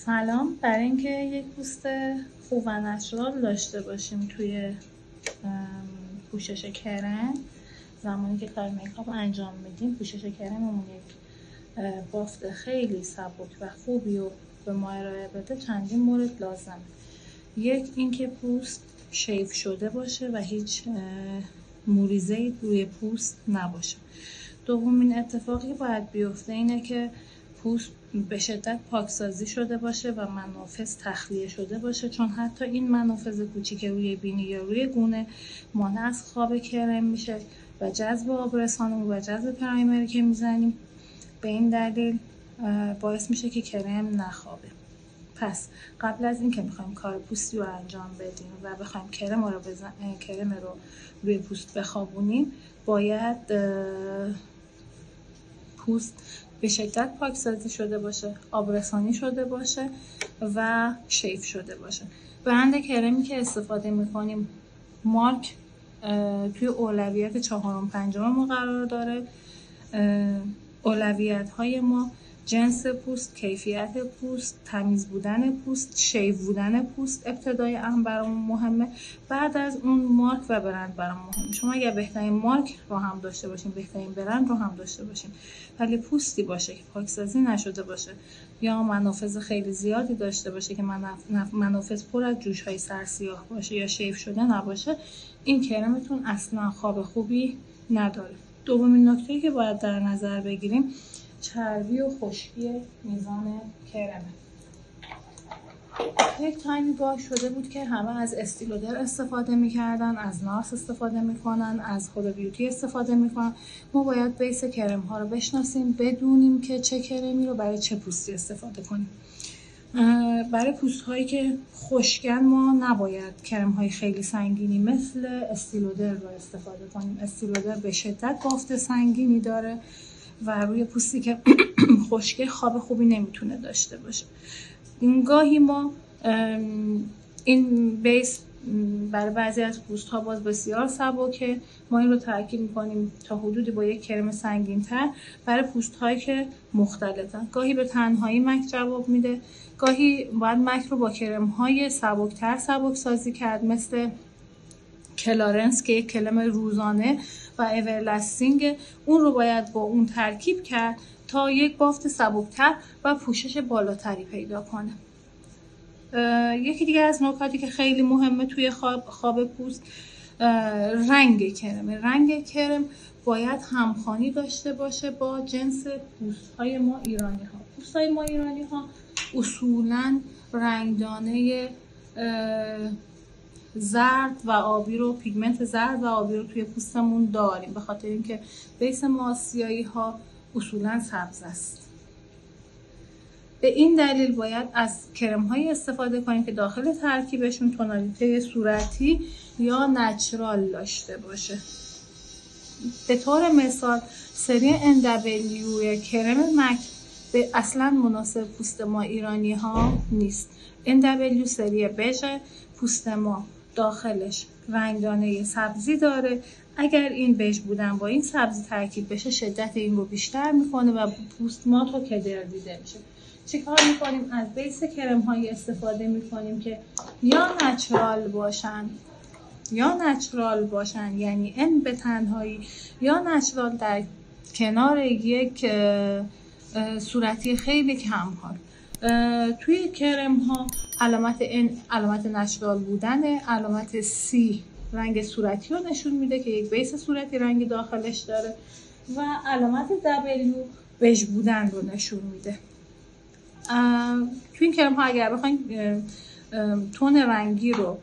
سلام. برای اینکه یک پوست خوب و نچرال داشته باشیم توی پوشش کرم، زمانی که کار میکاپ انجام میدیم، پوشش کرممون یک بافت خیلی سبک و خوبی رو به ما ارائه بده، چندین مورد لازمه. یک، اینکه پوست شیف شده باشه و هیچ موریزه‌ای روی پوست نباشه. دومین اتفاقی باید بیفته اینه که پوست به شدت پاکسازی شده باشه و منافذ تخلیه شده باشه، چون حتی این منافذ کوچیک روی بینی یا روی گونه مانع از خواب کرم میشه و جذب آبرسانمون و جذب پرایمری که میزنیم به این دلیل باعث میشه که کرم نخوابه. پس قبل از این که میخوایم کار پوستی رو انجام بدیم و بخوایم کرم رو روی پوست بخوابونیم، باید پوست به شدت پاکسازی شده باشه، آبرسانی شده باشه و شیف شده باشه. برند کرمی که استفاده میکنیم مارک توی اولویت 4 و 5 ما قرار داره. اولویت های ما جنس پوست، کیفیت پوست، تمیز بودن پوست، شیف بودن پوست ابتدای امر برامون مهمه. بعد از اون مارک و برند برامون مهمه. شما اگر بهترین مارک رو هم داشته باشین، بهترین برند رو هم داشته باشین، ولی پوستی باشه که پاکسازی نشده باشه یا منافذ خیلی زیادی داشته باشه که منافذ پر از جوش‌های سرسیاه باشه یا شیف شده نباشه، این کرمتون اصلا خواب خوبی نداره. دومین نکته‌ای که باید در نظر بگیریم چربی و خشکی میزان کرمه. یک تایمی باز شده بود که همه از استیلودر استفاده میکردن، از نارس استفاده میکنن، از هولو بیوتی استفاده میکنن. ما باید بیس کرم ها رو بشناسیم، بدونیم که چه کرمی رو برای چه پوستی استفاده کنیم. برای پوست هایی که خشکن ما نباید کرم های خیلی سنگینی مثل استیلودر رو استفاده کنیم. استیلودر به شدت بافت سنگینی داره و روی پوستی که خشکه خواب خوبی نمیتونه داشته باشه. گاهی ما این بیس برای بعضی از پوست ها باز بسیار سبکه، ما این رو ترکیب میکنیم تا حدودی با یک کرم سنگین تر برای پوست هایی که مختلطن. گاهی به تنهایی مک جواب میده، گاهی باید مک رو با کرم های سبک سازی کرد، مثل کلارنس که یک کرم روزانه و اورلاستینگ، اون رو باید با اون ترکیب کرد تا یک بافت سبکتر و پوشش بالاتری پیدا کنه. یکی دیگه از نکاتی که خیلی مهمه توی خواب پوست رنگ کرمه. رنگ کرم باید همخوانی داشته باشه با جنس پوست‌های ما ایرانی ها. پوست‌های ما ایرانی ها اصولاً رنگدانه زرد و آبی رو، پیگمنت زرد و آبی رو توی پوستمون داریم، به خاطر اینکه بیس ما آسیایی ها اصولاً سبز است. به این دلیل باید از کرم های استفاده کنیم که داخل ترکیبشون تونالیته صورتی یا نچرال داشته باشه. به طور مثال سری NW کرم مک به اصلا مناسب پوست ما ایرانی ها نیست. NW سری بژ، پوست ما داخلش رنگدانه سبزی داره. اگر این بژ بودن با این سبزی ترکیب بشه، شدت این رو بیشتر میکنه و پوست ما تا کدر دیده میشه. چیکار میکنیم؟ از بیس کرم هایی استفاده میکنیم که یا نچرال باشن یعنی ان به تنهایی، یا نچرال در کنار یک صورتی خیلی کم ها. توی کرم ها علامت N علامت نچرال بودنه، علامت C رنگ صورتی رو نشون میده که یک بیس صورتی رنگ داخلش داره و علامت W بژ بودن رو نشون میده. توی این کرم ها اگر بخواین تون رنگی رو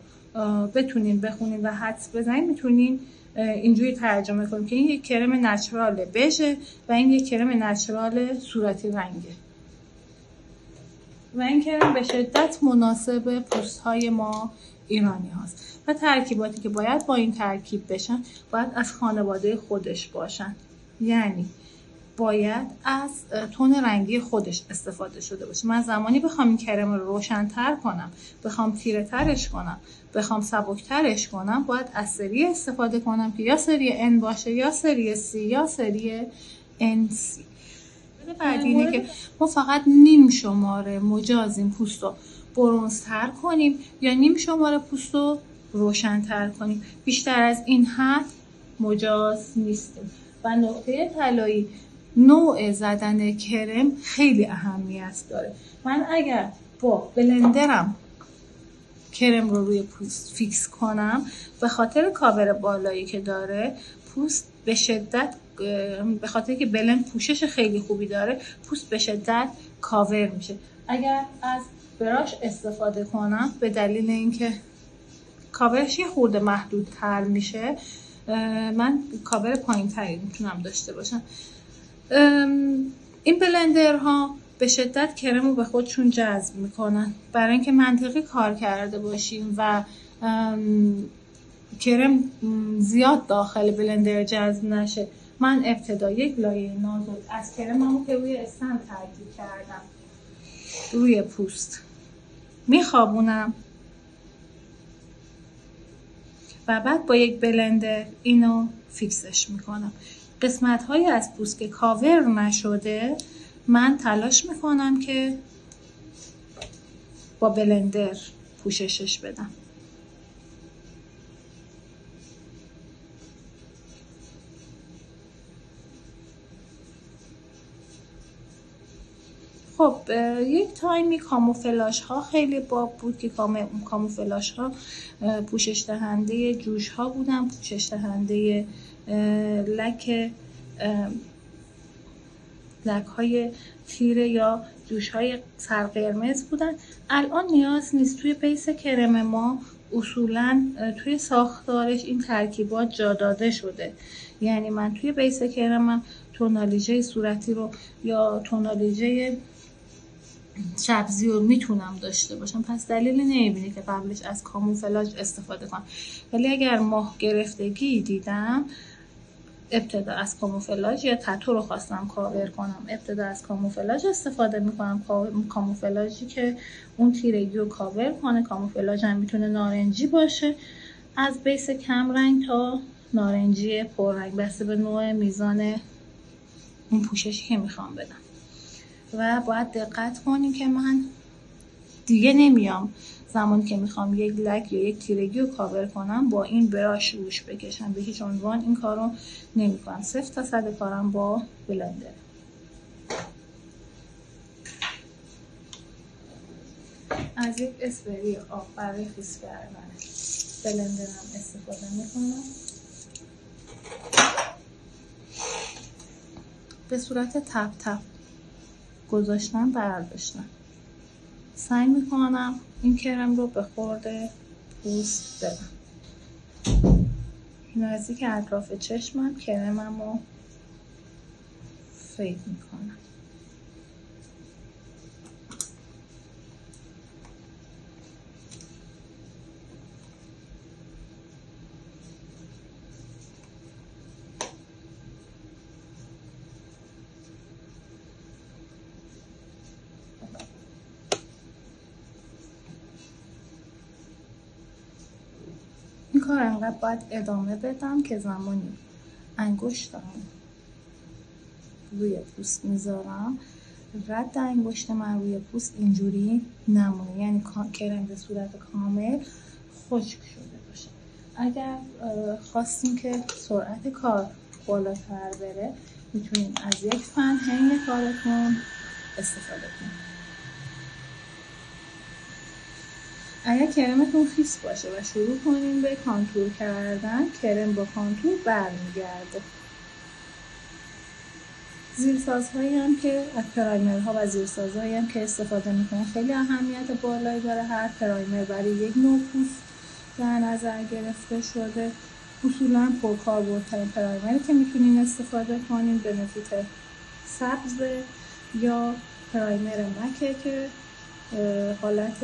بتونین بخونین و حدس بزنین، میتونین اینجوری ترجمه کنیم که این یک کرم نچرال بژه و این یک کرم نچرال صورتی رنگه و این کرم به شدت مناسب پوست های ما ایرانی هاست و ترکیباتی که باید با این ترکیب بشن باید از خانواده خودش باشن، یعنی باید از تون رنگی خودش استفاده شده باشه. من زمانی بخوام این کرم رو روشن‌تر کنم، بخوام تیره ترش کنم، بخوام سبکترش کنم، باید از سری استفاده کنم که یا سری N باشه یا سری C یا سری NC. بعدی اینه که ما فقط نیم شماره مجازیم پوست رو برنزتر کنیم یا نیم شماره پوست رو روشن‌تر کنیم. بیشتر از این حد مجاز نیستیم. و نقطه طلایی، نوع زدن کرم خیلی اهمیت داره. من اگر با بلندرم کرم رو روی پوست فیکس کنم، به خاطر کاور بالایی که داره پوست به شدت، به خاطر که بلند پوشش خیلی خوبی داره، پوست به شدت کاور میشه. اگر از براش استفاده کنم به دلیل اینکه کاورش یه خورده محدودتر میشه، من کاور پایین تری میتونم داشته باشم. این بلندرها به شدت کرم رو به خودشون جذب میکنن. برای اینکه منطقی کار کرده باشیم و کرم زیاد داخل بلندر جذب نشه، من ابتدا یک لایه نازک از کرممو که روی استند ترکیب کردم روی پوست میخوابونم و بعد با یک بلندر اینو فیکسش میکنم. قسمت های از پوست که کاور نشده من تلاش میکنم که با بلندر پوششش بدم. خب یک تایمی کاموفلاژ ها خیلی باب بود که کاموفلاژ ها پوشش دهنده جوش ها بودن، پوشش دهنده لک های تیره یا جوش های سرقرمز بودن. الان نیاز نیست. توی بیس کرم ما اصولا توی ساختارش این ترکیبات جا داده شده. یعنی من توی بیس کرمم تونالیجه صورتی رو یا تونالیجه سبزی رو میتونم داشته باشم، پس دلیلی نمیبینه که قبلش از کاموفلاژ استفاده کنم. ولی اگر ماه گرفتگی دیدم، ابتدا از کاموفلاژ یا تتو رو خواستم کاور کنم، ابتدا از کاموفلاژ استفاده میکنم. کاموفلاژی که اون تیرگی رو کاور کنه. کاموفلاژ هم میتونه نارنجی باشه، از بیس کم رنگ تا نارنجی پررنگ، بسته به نوع میزان اون پوششی که میخوام بدم. و باید دقت کنیم که من دیگه نمیام زمانی که میخوام یک لک یا یک تیرگی رو کاور کنم با این براش روش بکشم. به هیچ عنوان این کار رو نمی کنم. 0 تا 100 کارم با بلندر. از یک اسپری آب برای خیس کردن بلندرم استفاده میکنم. به صورت تپ تپ گذاشتن برداشتن. سعی میکنم این کرم رو به خورده پوست بدم. نزدیک اطراف چشمم کرمم رو فید میکنم. این کار انقدر باید ادامه بدم که زمانی انگشتم روی پوست میذارم، رد انگشت من روی پوست اینجوری نمونه، یعنی کرم به صورت کامل خشک شده باشه. اگر خواستیم که سرعت کار بالاتر بره، میتونیم از یک فن هنگ کارتون استفاده کنیم. اگر کرمتون خیس باشه و شروع کنیم به کانتور کردن، کرم با کانتور برمیگرده. زیرسازهایی هم که از پرایمرها و زیرسازهایی هم که استفاده میکنن خیلی اهمیت بالایی داره. هر پرایمر برای یک نوع پوست در نظر گرفته شده. اصولا پرکاربردترین پرایمری که میتونین استفاده کنین بنفیت سبز یا پرایمر مکه که حالت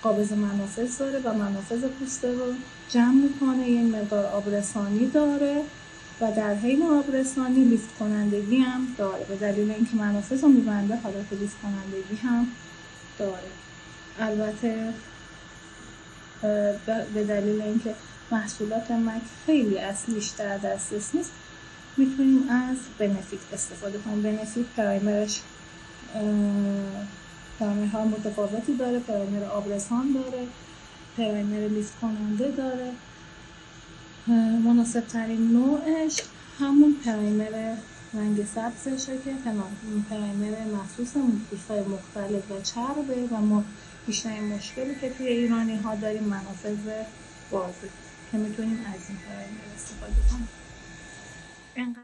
قابض منافذ داره و منافذ پوست رو جمع میکنه. یه مقدار آبرسانی داره و در حین آبرسانی لیفت کنندگی هم داره. به دلیل اینکه منافذ رو میبنده حالت لیفت کنندگی هم داره. البته به دلیل اینکه محصولات مک خیلی اصلیش در دسترس نیست، میتونیم از بنفیت استفاده کنیم. بنفیت پرایمرش پرایمرها متفاوتی داره، پرایمر آبرسان داره، پرایمر لیفت کننده داره. مناسب ترین نوعش همون پرایمر رنگ سبزشه که پرایمر مخصوص پوست‌های مختلف و چربه و ما بیشترین مشکلی که توی ایرانی ها داریم منافذ بازه که میتونیم از این پرایمر استفاده کنیم.